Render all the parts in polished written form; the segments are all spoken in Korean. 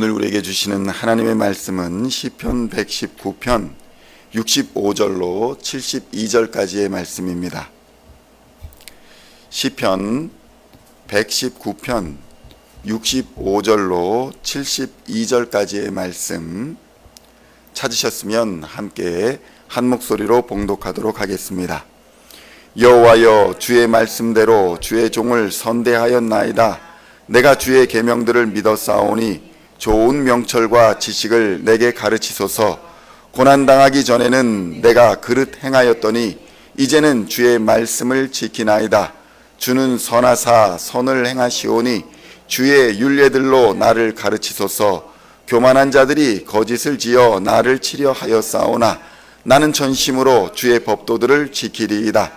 오늘 우리에게 주시는 하나님의 말씀은 시편 119편 65절로 72절까지의 말씀입니다. 시편 119편 65절로 72절까지의 말씀 찾으셨으면 함께 한 목소리로 봉독하도록 하겠습니다. 여호와여, 주의 말씀대로 주의 종을 선대하였나이다. 내가 주의 계명들을 믿었사오니 좋은 명철과 지식을 내게 가르치소서. 고난당하기 전에는 내가 그릇 행하였더니 이제는 주의 말씀을 지키나이다. 주는 선하사 선을 행하시오니 주의 율례들로 나를 가르치소서. 교만한 자들이 거짓을 지어 나를 치려 하였사오나 나는 전심으로 주의 법도들을 지키리이다.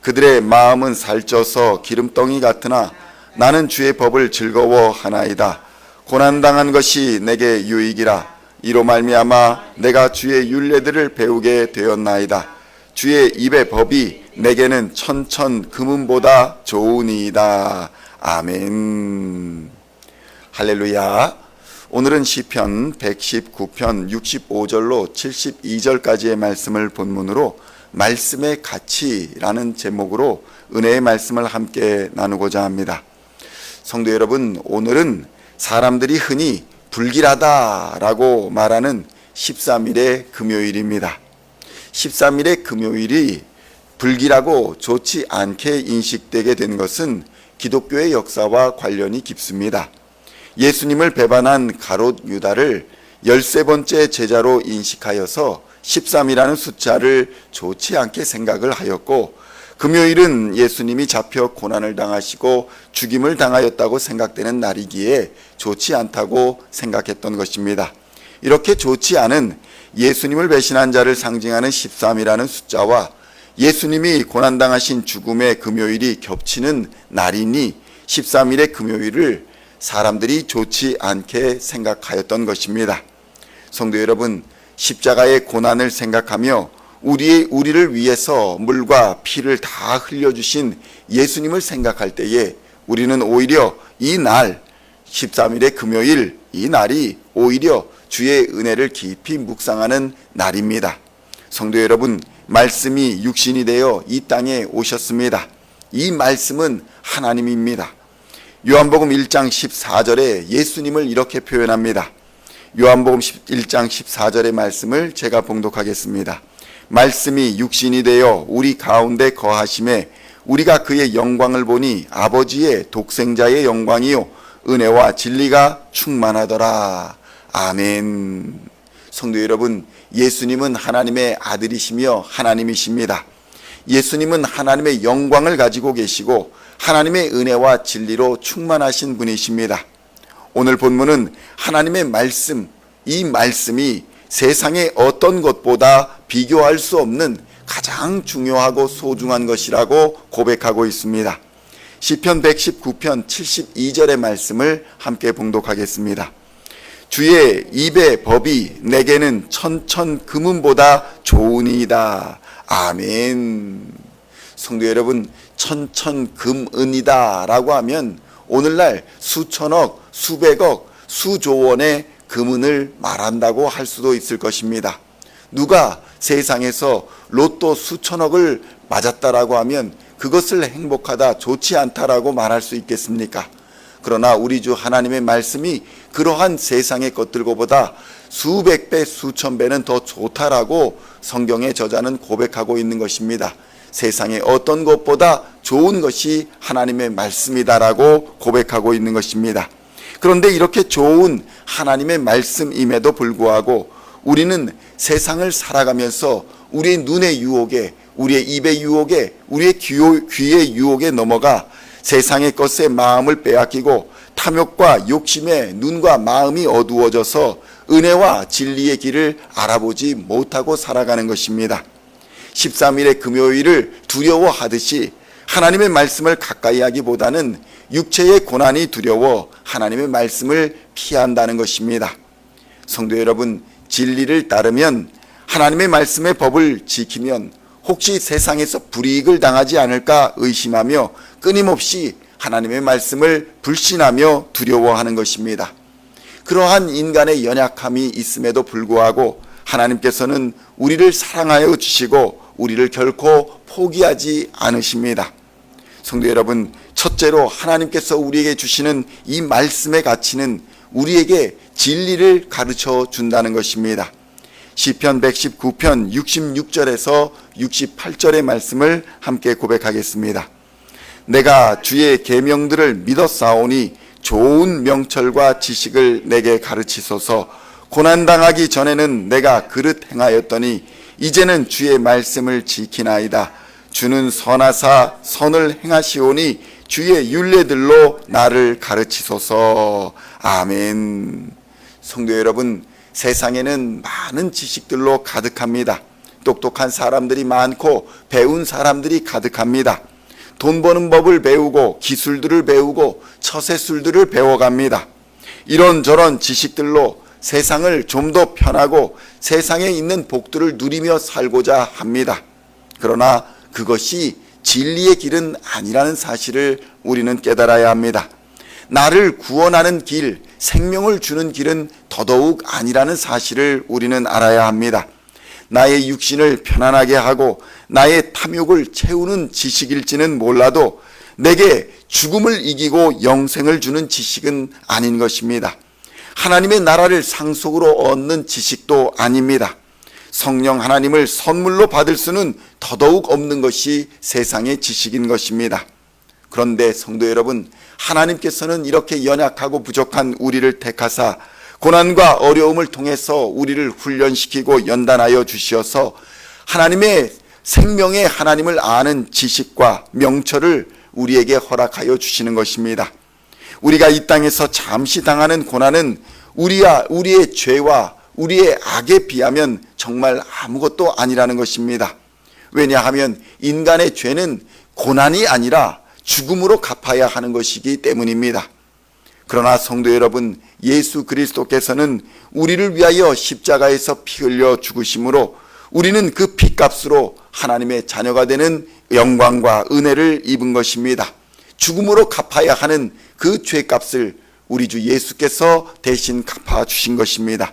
그들의 마음은 살쪄서 기름덩이 같으나 나는 주의 법을 즐거워하나이다. 고난당한 것이 내게 유익이라. 이로 말미암아 내가 주의 율례들을 배우게 되었나이다. 주의 입의 법이 내게는 천천 금은보다 좋으니이다. 아멘. 할렐루야. 오늘은 시편 119편 65절로 72절까지의 말씀을 본문으로 말씀의 가치라는 제목으로 은혜의 말씀을 함께 나누고자 합니다. 성도 여러분, 오늘은 사람들이 흔히 불길하다라고 말하는 13일의 금요일입니다. 13일의 금요일이 불길하고 좋지 않게 인식되게 된 것은 기독교의 역사와 관련이 깊습니다. 예수님을 배반한 가롯 유다를 13번째 제자로 인식하여서 13이라는 숫자를 좋지 않게 생각을 하였고, 금요일은 예수님이 잡혀 고난을 당하시고 죽임을 당하였다고 생각되는 날이기에 좋지 않다고 생각했던 것입니다. 이렇게 좋지 않은 예수님을 배신한 자를 상징하는 13이라는 숫자와 예수님이 고난당하신 죽음의 금요일이 겹치는 날이니 13일의 금요일을 사람들이 좋지 않게 생각하였던 것입니다. 성도 여러분, 십자가의 고난을 생각하며 우리를 위해서 물과 피를 다 흘려주신 예수님을 생각할 때에 우리는 오히려 이 날 13일의 금요일, 이 날이 오히려 주의 은혜를 깊이 묵상하는 날입니다. 성도 여러분, 말씀이 육신이 되어 이 땅에 오셨습니다. 이 말씀은 하나님입니다. 요한복음 1장 14절에 예수님을 이렇게 표현합니다. 요한복음 1장 14절의 말씀을 제가 봉독하겠습니다. 말씀이 육신이 되어 우리 가운데 거하심에 우리가 그의 영광을 보니 아버지의 독생자의 영광이요 은혜와 진리가 충만하더라. 아멘. 성도 여러분, 예수님은 하나님의 아들이시며 하나님이십니다. 예수님은 하나님의 영광을 가지고 계시고 하나님의 은혜와 진리로 충만하신 분이십니다. 오늘 본문은 하나님의 말씀, 이 말씀이 세상의 어떤 것보다 비교할 수 없는 가장 중요하고 소중한 것이라고 고백하고 있습니다. 시편 119편 72절의 말씀을 함께 봉독하겠습니다. 주의 입의 법이 내게는 천천 금은보다 좋으니이다. 아멘. 성도 여러분, 천천 금은이다 라고 하면 오늘날 수천억, 수백억, 수조 원의 금은을 말한다고 할 수도 있을 것입니다. 누가 세상에서 로또 수천억을 맞았다라고 하면 그것을 행복하다, 좋지 않다라고 말할 수 있겠습니까? 그러나 우리 주 하나님의 말씀이 그러한 세상의 것들보다 수백 배, 수천 배는 더 좋다라고 성경의 저자는 고백하고 있는 것입니다. 세상의 어떤 것보다 좋은 것이 하나님의 말씀이다라고 고백하고 있는 것입니다. 그런데 이렇게 좋은 하나님의 말씀임에도 불구하고 우리는 세상을 살아가면서 우리의 눈의 유혹에, 우리의 입의 유혹에, 우리의 귀의 유혹에 넘어가 세상의 것에 마음을 빼앗기고 탐욕과 욕심에 눈과 마음이 어두워져서 은혜와 진리의 길을 알아보지 못하고 살아가는 것입니다. 13일의 금요일을 두려워하듯이 하나님의 말씀을 가까이 하기보다는 육체의 고난이 두려워 하나님의 말씀을 피한다는 것입니다. 성도 여러분, 진리를 따르면 하나님의 말씀의 법을 지키면 혹시 세상에서 불이익을 당하지 않을까 의심하며 끊임없이 하나님의 말씀을 불신하며 두려워하는 것입니다. 그러한 인간의 연약함이 있음에도 불구하고 하나님께서는 우리를 사랑하여 주시고 우리를 결코 포기하지 않으십니다. 성도 여러분, 첫째로 하나님께서 우리에게 주시는 이 말씀의 가치는 우리에게 진리를 가르쳐 준다는 것입니다. 시편 119편 66절에서 68절의 말씀을 함께 고백하겠습니다. 내가 주의 계명들을 믿었사오니 좋은 명철과 지식을 내게 가르치소서. 고난당하기 전에는 내가 그릇 행하였더니 이제는 주의 말씀을 지키나이다. 주는 선하사 선을 행하시오니 주의 율례들로 나를 가르치소서. 아멘. 성도 여러분, 세상에는 많은 지식들로 가득합니다. 똑똑한 사람들이 많고 배운 사람들이 가득합니다. 돈 버는 법을 배우고 기술들을 배우고 처세술들을 배워갑니다. 이런저런 지식들로 세상을 좀 더 편하고 세상에 있는 복들을 누리며 살고자 합니다. 그러나 그것이 진리의 길은 아니라는 사실을 우리는 깨달아야 합니다. 나를 구원하는 길, 생명을 주는 길은 더더욱 아니라는 사실을 우리는 알아야 합니다. 나의 육신을 편안하게 하고 나의 탐욕을 채우는 지식일지는 몰라도 내게 죽음을 이기고 영생을 주는 지식은 아닌 것입니다. 하나님의 나라를 상속으로 얻는 지식도 아닙니다. 성령 하나님을 선물로 받을 수는 더더욱 없는 것이 세상의 지식인 것입니다. 그런데 성도 여러분, 하나님께서는 이렇게 연약하고 부족한 우리를 택하사 고난과 어려움을 통해서 우리를 훈련시키고 연단하여 주시어서 하나님의 생명의 하나님을 아는 지식과 명철을 우리에게 허락하여 주시는 것입니다. 우리가 이 땅에서 잠시 당하는 고난은 우리의 죄와 우리의 악에 비하면 정말 아무것도 아니라는 것입니다. 왜냐하면 인간의 죄는 고난이 아니라 죽음으로 갚아야 하는 것이기 때문입니다. 그러나 성도 여러분, 예수 그리스도께서는 우리를 위하여 십자가에서 피 흘려 죽으심으로 우리는 그 피값으로 하나님의 자녀가 되는 영광과 은혜를 입은 것입니다. 죽음으로 갚아야 하는 그 죄값을 우리 주 예수께서 대신 갚아주신 것입니다.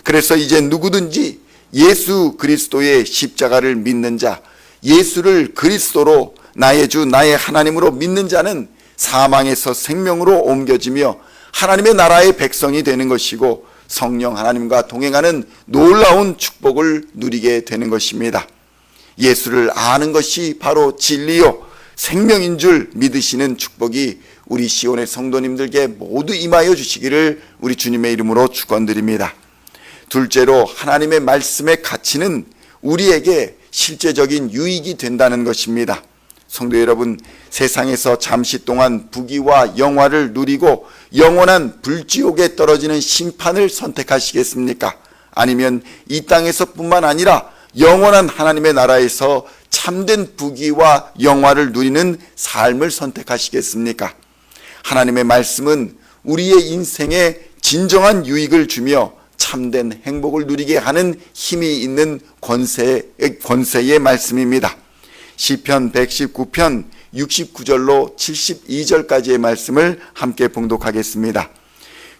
그래서 이제 누구든지 예수 그리스도의 십자가를 믿는 자, 예수를 그리스도로 나의 주 나의 하나님으로 믿는 자는 사망에서 생명으로 옮겨지며 하나님의 나라의 백성이 되는 것이고 성령 하나님과 동행하는 놀라운 축복을 누리게 되는 것입니다. 예수를 아는 것이 바로 진리요 생명인 줄 믿으시는 축복이 우리 시온의 성도님들께 모두 임하여 주시기를 우리 주님의 이름으로 축원드립니다. 둘째로 하나님의 말씀의 가치는 우리에게 실제적인 유익이 된다는 것입니다. 성도 여러분, 세상에서 잠시 동안 부귀와 영화를 누리고 영원한 불지옥에 떨어지는 심판을 선택하시겠습니까? 아니면 이 땅에서뿐만 아니라 영원한 하나님의 나라에서 참된 부귀와 영화를 누리는 삶을 선택하시겠습니까? 하나님의 말씀은 우리의 인생에 진정한 유익을 주며 참된 행복을 누리게 하는 힘이 있는 권세의 말씀입니다. 시편 119편 69절로 72절까지의 말씀을 함께 봉독하겠습니다.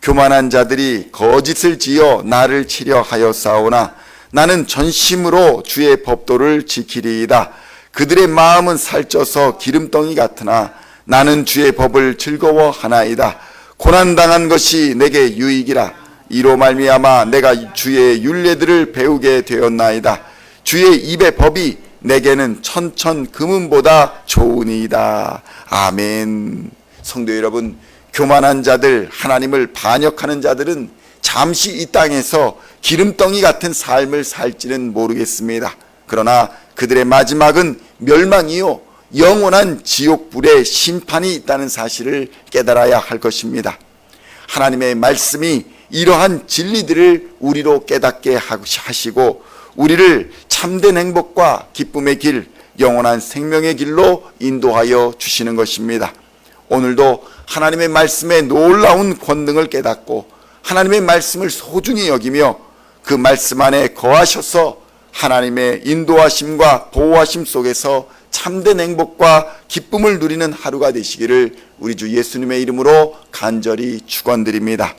교만한 자들이 거짓을 지어 나를 치려 하였사오나 나는 전심으로 주의 법도를 지키리이다. 그들의 마음은 살쪄서 기름덩이 같으나 나는 주의 법을 즐거워하나이다. 고난당한 것이 내게 유익이라. 이로 말미암아 내가 주의 율례들을 배우게 되었나이다. 주의 입의 법이 내게는 천천 금은보다 좋으니이다. 아멘. 성도 여러분, 교만한 자들, 하나님을 반역하는 자들은 잠시 이 땅에서 기름덩이 같은 삶을 살지는 모르겠습니다. 그러나 그들의 마지막은 멸망이요 영원한 지옥불의 심판이 있다는 사실을 깨달아야 할 것입니다. 하나님의 말씀이 이러한 진리들을 우리로 깨닫게 하시고 우리를 참된 행복과 기쁨의 길, 영원한 생명의 길로 인도하여 주시는 것입니다. 오늘도 하나님의 말씀의 놀라운 권능을 깨닫고 하나님의 말씀을 소중히 여기며 그 말씀 안에 거하셔서 하나님의 인도하심과 보호하심 속에서 참된 행복과 기쁨을 누리는 하루가 되시기를 우리 주 예수님의 이름으로 간절히 축원드립니다.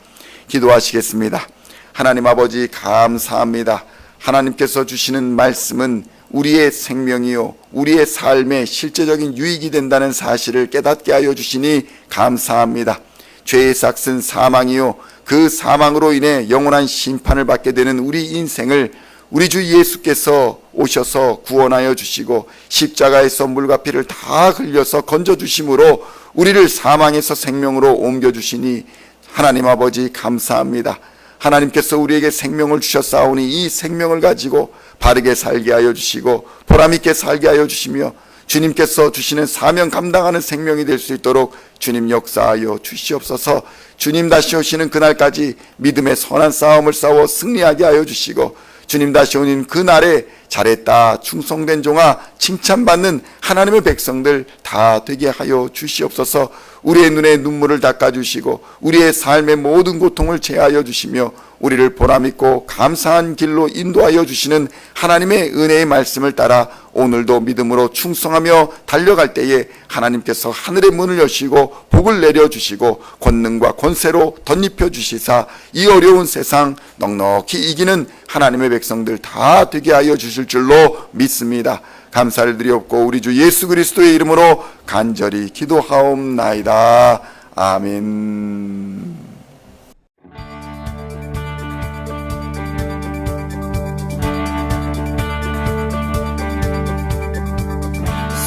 기도하시겠습니다. 하나님 아버지 감사합니다. 하나님께서 주시는 말씀은 우리의 생명이요 우리의 삶에 실제적인 유익이 된다는 사실을 깨닫게 하여 주시니 감사합니다. 죄의 삭은 사망이요 그 사망으로 인해 영원한 심판을 받게 되는 우리 인생을 우리 주 예수께서 오셔서 구원하여 주시고 십자가에서 물과 피를 다 흘려서 건져주심으로 우리를 사망에서 생명으로 옮겨주시니 하나님 아버지 감사합니다. 하나님께서 우리에게 생명을 주셨사오니 이 생명을 가지고 바르게 살게 하여 주시고 보람있게 살게 하여 주시며 주님께서 주시는 사명 감당하는 생명이 될 수 있도록 주님 역사하여 주시옵소서. 주님 다시 오시는 그날까지 믿음의 선한 싸움을 싸워 승리하게 하여 주시고 주님 다시 오는 그날에 잘했다 충성된 종아 칭찬받는 하나님의 백성들 다 되게 하여 주시옵소서. 우리의 눈에 눈물을 닦아주시고 우리의 삶의 모든 고통을 제하여 주시며 우리를 보람있고 감사한 길로 인도하여 주시는 하나님의 은혜의 말씀을 따라 오늘도 믿음으로 충성하며 달려갈 때에 하나님께서 하늘의 문을 여시고 복을 내려주시고 권능과 권세로 덧입혀 주시사 이 어려운 세상 넉넉히 이기는 하나님의 백성들 다 되게 하여 주실 줄로 믿습니다. 감사를 드리옵고 우리 주 예수 그리스도의 이름으로 간절히 기도하옵나이다. 아멘.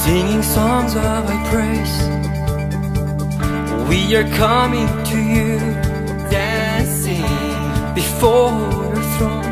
Singing songs of thy praise, we are coming to you, dancing before your throne.